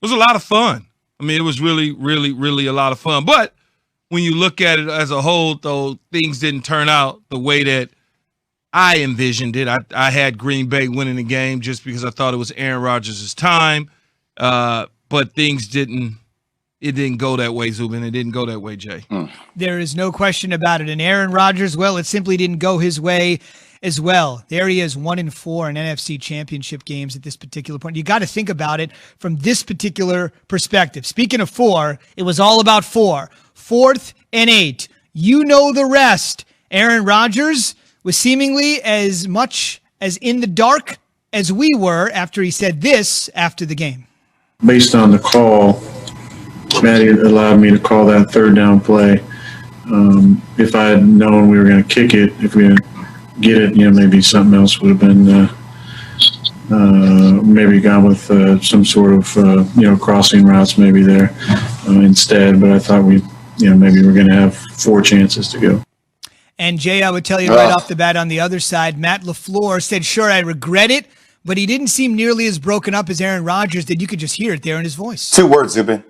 was a lot of fun. I mean, it was really, really, really a lot of fun. But when you look at it as a whole, though, things didn't turn out the way that I envisioned it. I had Green Bay winning the game just because I thought it was Aaron Rodgers' time. But things didn't go that way, Zubin. It didn't go that way, Jay. There is no question about it. And Aaron Rodgers, well, it simply didn't go his way as well. There he is, 1-4 in NFC Championship games at this particular point. You got to think about it from this particular perspective. Speaking of 4, it was all about 4. 4th and 8. You know the rest. Aaron Rodgers was seemingly as much as in the dark as we were after he said this after the game. Based on the call, Matty allowed me to call that third down play. If I had known we were going to kick it, if we didn't get it, maybe something else would have been maybe gone with some sort of, crossing routes maybe there instead. But I thought maybe we're going to have 4 chances to go. And Jay, I would tell you right off the bat on the other side, Matt LaFleur said, sure, I regret it, but he didn't seem nearly as broken up as Aaron Rodgers did. You could just hear it there in his voice. 2 words, Zubin.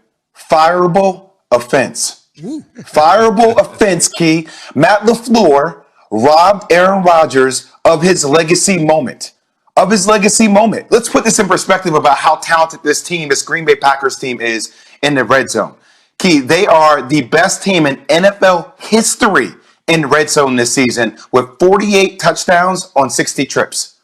Fireable offense. Ooh. Fireable offense, Key. Matt LaFleur robbed Aaron Rodgers of his legacy moment. Let's put this in perspective about how talented this Green Bay Packers team is in the red zone. Key, they are the best team in NFL history in red zone this season with 48 touchdowns on 60 trips.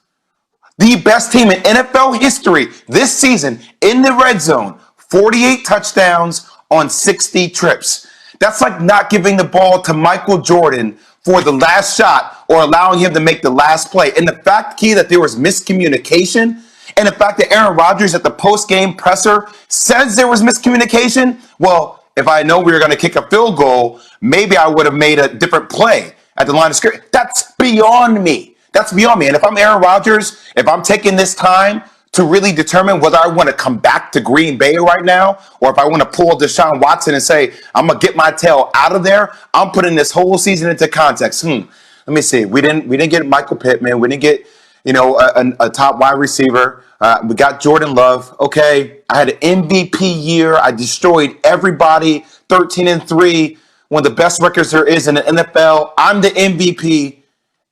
The best team in NFL history this season in the red zone, 48 touchdowns on 60 trips. That's like not giving the ball to Michael Jordan for the last shot or allowing him to make the last play. And the fact, Key, that there was miscommunication, and the fact that Aaron Rodgers at the post-game presser says there was miscommunication, well, if I know we were going to kick a field goal, maybe I would have made a different play at the line of scrimmage. That's beyond me. And if I'm Aaron Rodgers, if I'm taking this time to really determine whether I want to come back to Green Bay right now, or if I want to pull Deshaun Watson and say, I'm going to get my tail out of there, I'm putting this whole season into context. Let me see. We didn't get Michael Pittman. We didn't get, a top wide receiver. We got Jordan Love. Okay, I had an MVP year. I destroyed everybody. 13-3, one of the best records there is in the NFL. I'm the MVP,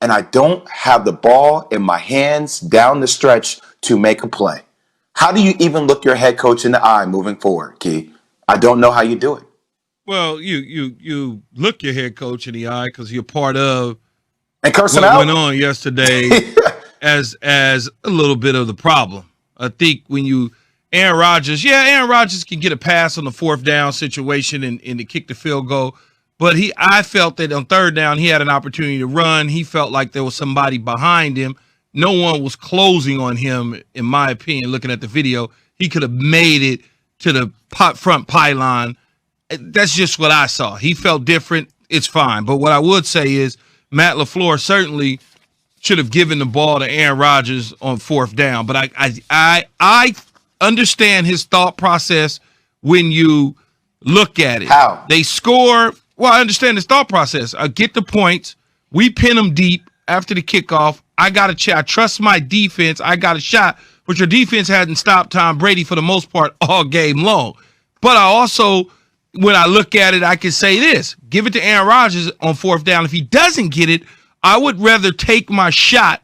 and I don't have the ball in my hands down the stretch to make a play. How do you even look your head coach in the eye moving forward, Key? I don't know how you do it. Well, you look your head coach in the eye because you're part of and cursing what out went on yesterday as a little bit of the problem. I think when Aaron Rodgers can get a pass on the 4th down situation and to kick the field goal. But I felt that on 3rd down, he had an opportunity to run. He felt like there was somebody behind him. No one was closing on him, in my opinion, looking at the video. He could have made it to the front pylon. That's just what I saw. He felt different. It's fine. But what I would say is Matt LaFleur certainly should have given the ball to Aaron Rodgers on 4th down. But I understand his thought process when you look at it. How? They score. Well, I understand his thought process. I get the points. We pin them deep after the kickoff. I got a shot. I trust my defense. I got a shot. But your defense hadn't stopped Tom Brady for the most part all game long. But I also, when I look at it, I can say this. Give it to Aaron Rodgers on 4th down. If he doesn't get it, I would rather take my shot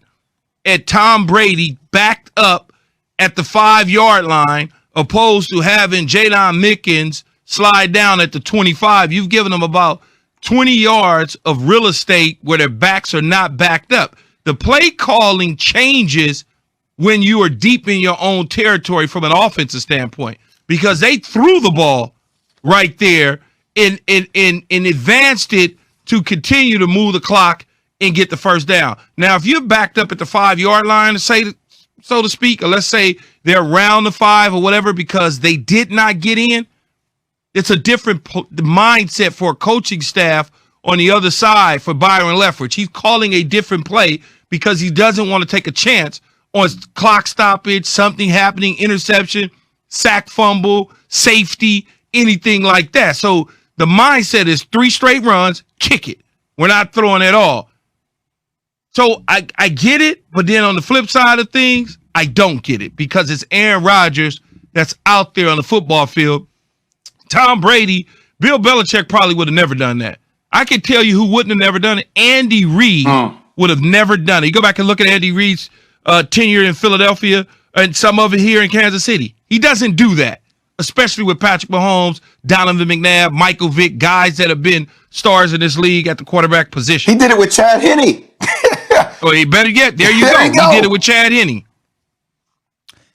at Tom Brady backed up at the 5-yard line opposed to having Jadon Mickens slide down at the 25. You've given them about 20 yards of real estate where their backs are not backed up. The play calling changes when you are deep in your own territory from an offensive standpoint because they threw the ball right there and advanced it to continue to move the clock and get the 1st down. Now, if you're backed up at the 5-yard line, so to speak, or let's say they're around the 5 or whatever because they did not get in, it's a different mindset for a coaching staff on the other side for Byron Leftwich. He's calling a different play because he doesn't want to take a chance on clock stoppage, something happening, interception, sack fumble, safety, anything like that. So the mindset is 3 straight runs, kick it. We're not throwing at all. So I get it, but then on the flip side of things, I don't get it because it's Aaron Rodgers that's out there on the football field. Tom Brady, Bill Belichick probably would have never done that. I can tell you who wouldn't have never done it. Andy Reid would have never done it. You go back and look at Andy Reid's tenure in Philadelphia and some of it here in Kansas City. He doesn't do that, especially with Patrick Mahomes, Donovan McNabb, Michael Vick, guys that have been stars in this league at the quarterback position. He did it with Chad Henne. Well, he better get there. You go. He did it with Chad Henne.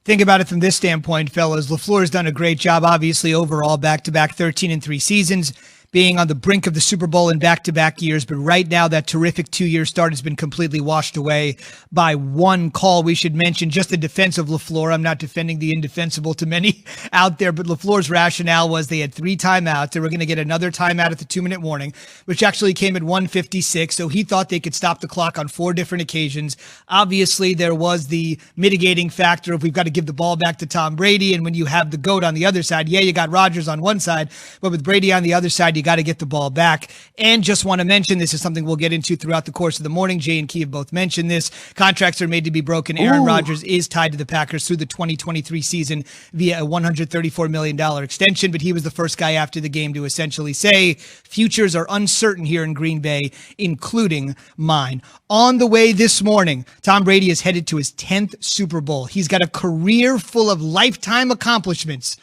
Think about it from this standpoint, fellas. LaFleur's done a great job, obviously, overall, back-to-back 13-3 seasons, being on the brink of the Super Bowl in back-to-back years. But right now, that terrific 2-year start has been completely washed away by one call. We should mention just the defense of LaFleur. I'm not defending the indefensible to many out there, but LaFleur's rationale was they had 3 timeouts. They were going to get another timeout at the 2-minute warning, which actually came at 1:56. So he thought they could stop the clock on 4 different occasions. Obviously, there was the mitigating factor of we've got to give the ball back to Tom Brady. And when you have the GOAT on the other side, yeah, you got Rodgers on one side, but with Brady on the other side, you got to get the ball back. And just want to mention, this is something we'll get into throughout the course of the morning. Jay and Key have both mentioned this. Contracts are made to be broken. Aaron Rodgers is tied to the Packers through the 2023 season via a $134 million extension, but he was the first guy after the game to essentially say futures are uncertain here in Green Bay, including mine. On the way this morning, Tom Brady is headed to his 10th Super Bowl. He's got a career full of lifetime accomplishments,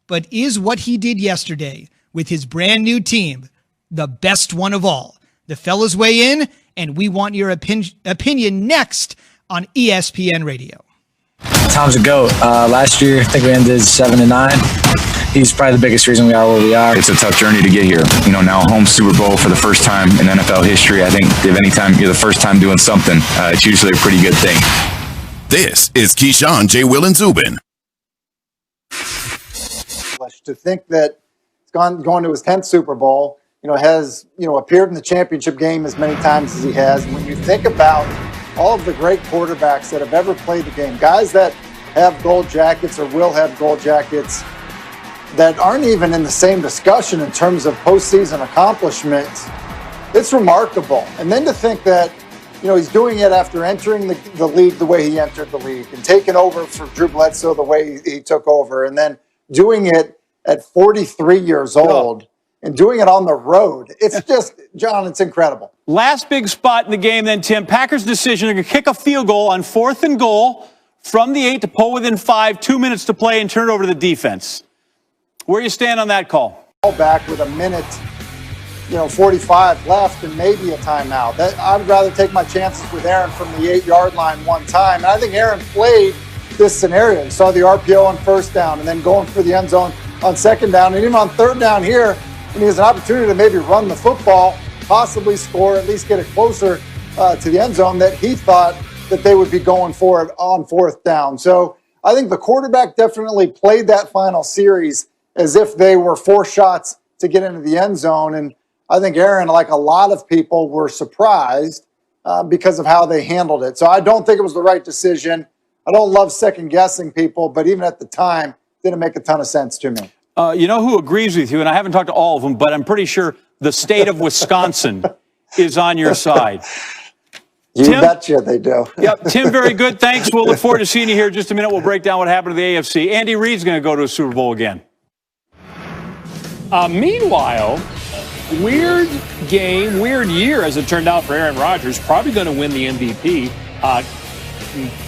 but is what he did yesterday with his brand new team the best one of all? The fellas weigh in, and we want your opinion next on ESPN Radio. Tom's a GOAT. Last year, I think we ended 7-9. He's probably the biggest reason we are where we are. It's a tough journey to get here. You know, now home Super Bowl for the first time in NFL history. I think if any time you're the first time doing something, it's usually a pretty good thing. This is Keyshawn, J. Will, and Zubin. To think that it's going to his 10th Super Bowl, has, appeared in the championship game as many times as he has. And when you think about all of the great quarterbacks that have ever played the game, guys that have gold jackets or will have gold jackets that aren't even in the same discussion in terms of postseason accomplishments, it's remarkable. And then to think that, he's doing it after entering the league the way he entered the league and taking over for Drew Bledsoe the way he took over, and then doing it at 43 years old and doing it on the road. It's just, John, it's incredible. Last big spot in the game then, Tim. Packers' decision to kick a field goal on 4th and goal from the 8 to pull within 5, 2 minutes to play and turn it over to the defense. Where you stand on that call? Back with a minute, 45 left and maybe a timeout. I'd rather take my chances with Aaron from the 8-yard line one time. And I think Aaron played this scenario. He saw the RPO on 1st down and then going for the end zone on 2nd down. And even on 3rd down here, when he has an opportunity to maybe run the football, possibly score, at least get it closer to the end zone, that he thought that they would be going for it on 4th down. So I think the quarterback definitely played that final series as if they were 4 shots to get into the end zone. And I think Aaron, like a lot of people, were surprised because of how they handled it. So I don't think it was the right decision. I don't love second-guessing people, but even at the time, didn't make a ton of sense to me. You know who agrees with you, and I haven't talked to all of them, but I'm pretty sure the state of Wisconsin is on your side. You betcha they do. Yep, Tim, very good. Thanks. We'll look forward to seeing you here in just a minute. We'll break down what happened to the AFC. Andy Reid's going to go to a Super Bowl again. Meanwhile, weird game, weird year as it turned out for Aaron Rodgers. Probably going to win the MVP.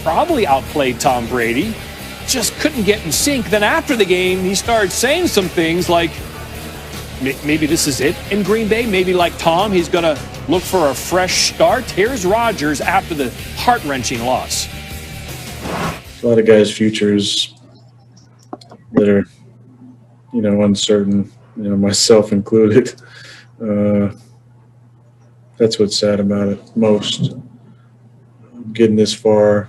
Probably outplayed Tom Brady. Just couldn't get in sync. Then after the game, he started saying some things like, maybe this is it in Green Bay. Maybe like Tom, he's going to look for a fresh start. Here's Rodgers after the heart-wrenching loss. A lot of guys' futures that are, uncertain, myself included. That's what's sad about it most. Getting this far,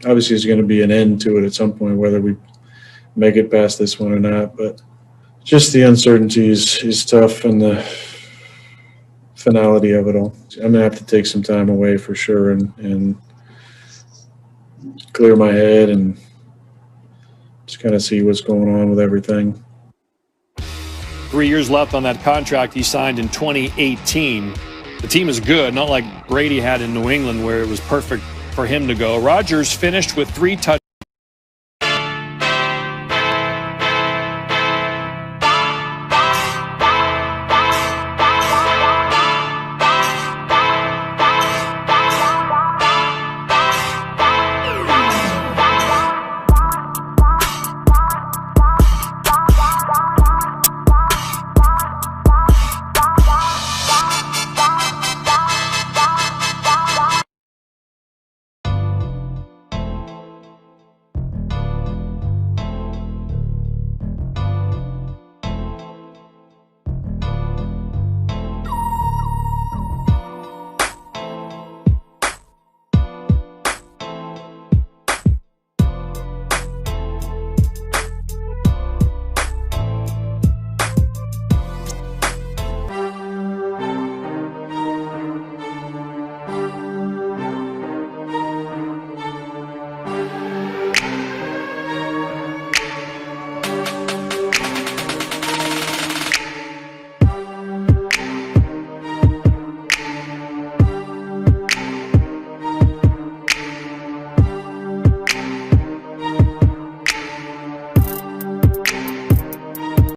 obviously there's going to be an end to it at some point, whether we make it past this one or not. But just the uncertainty is tough, and the finality of it all. I'm going to have to take some time away for sure and clear my head and just kind of see what's going on with everything. 3 years left on that contract he signed in 2018. The team is good, not like Brady had in New England where it was perfect for him to go. Rodgers finished with 3 touchdowns.